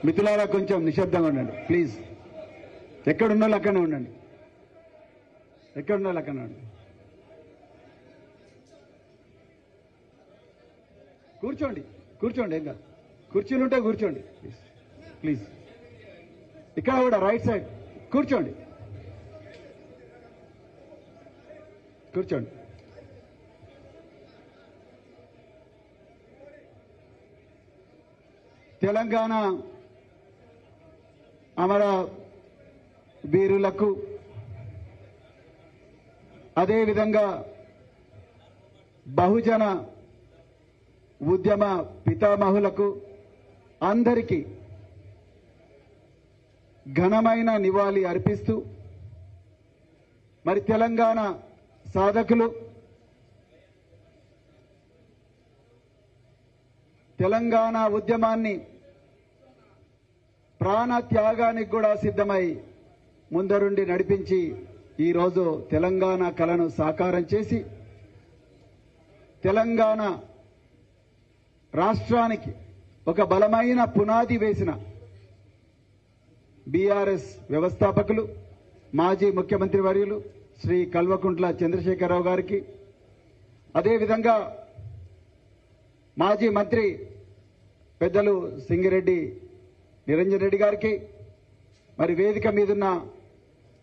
మిత్రులారా కొంచెం నిశ్శబ్దంగా ఉండండి ప్లీజ్. ఎక్కడున్న వాళ్ళు అక్కడనే ఉండండి. ఎక్కడున్న వాళ్ళు అక్కడనే ఉండండి. కూర్చోండి కూర్చోండి, ఏం కాదు. కుర్చీలు ఉంటే కూర్చోండి ప్లీజ్ ప్లీజ్. ఇక్కడ కూడా రైట్ సైడ్ కూర్చోండి కూర్చోండి. తెలంగాణ అమర వీరులకు, అదేవిధంగా బహుజన ఉద్యమ పితామహులకు అందరికీ ఘనమైన నివాళి అర్పిస్తూ, మరి తెలంగాణ సాధకులు, తెలంగాణ ఉద్యమాన్ని ప్రాణ త్యాగానికి కూడా సిద్ధమై ముందరుండి నడిపించి ఈరోజు తెలంగాణ కలను సాకారం చేసి తెలంగాణ రాష్ట్రానికి ఒక బలమైన పునాది వేసిన బీఆర్ఎస్ వ్యవస్థాపకులు, మాజీ ముఖ్యమంత్రి వర్యులు శ్రీ కల్వకుంట్ల చంద్రశేఖరరావు గారికి, అదేవిధంగా మాజీ మంత్రి పెద్దలు సింగిరెడ్డి నిరంజన్ రెడ్డి గారికి, మరి వేదిక మీదున్న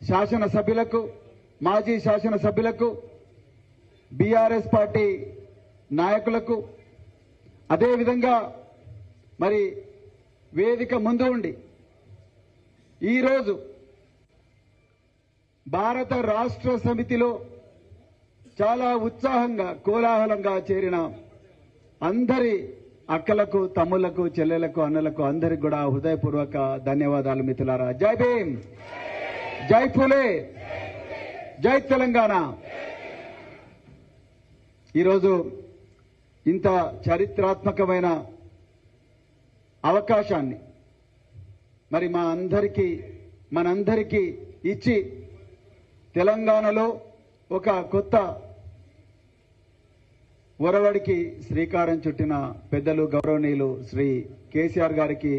శాసనసభ్యులకు, మాజీ శాసనసభ్యులకు, బీఆర్ఎస్ పార్టీ నాయకులకు, అదేవిధంగా మరి వేదిక ముందు ఉండి ఈరోజు భారత రాష్ట్ర సమితిలో చాలా ఉత్సాహంగా కోలాహలంగా చేరిన అందరి అక్కలకు, తమ్ముళ్లకు, చెల్లెలకు, అన్నలకు అందరికి కూడా హృదయపూర్వక ధన్యవాదాలు మిత్రులారా. జై భీమ్, జై ఫులే, జై తెలంగాణ. ఈరోజు ఇంత చరిత్రాత్మకమైన అవకాశాన్ని మరి మనందరికీ ఇచ్చి తెలంగాణలో ఒక కొత్త ఒరవడికి శ్రీకారం చుట్టిన పెద్దలు గౌరవనీయులు శ్రీ కేసీఆర్ గారికి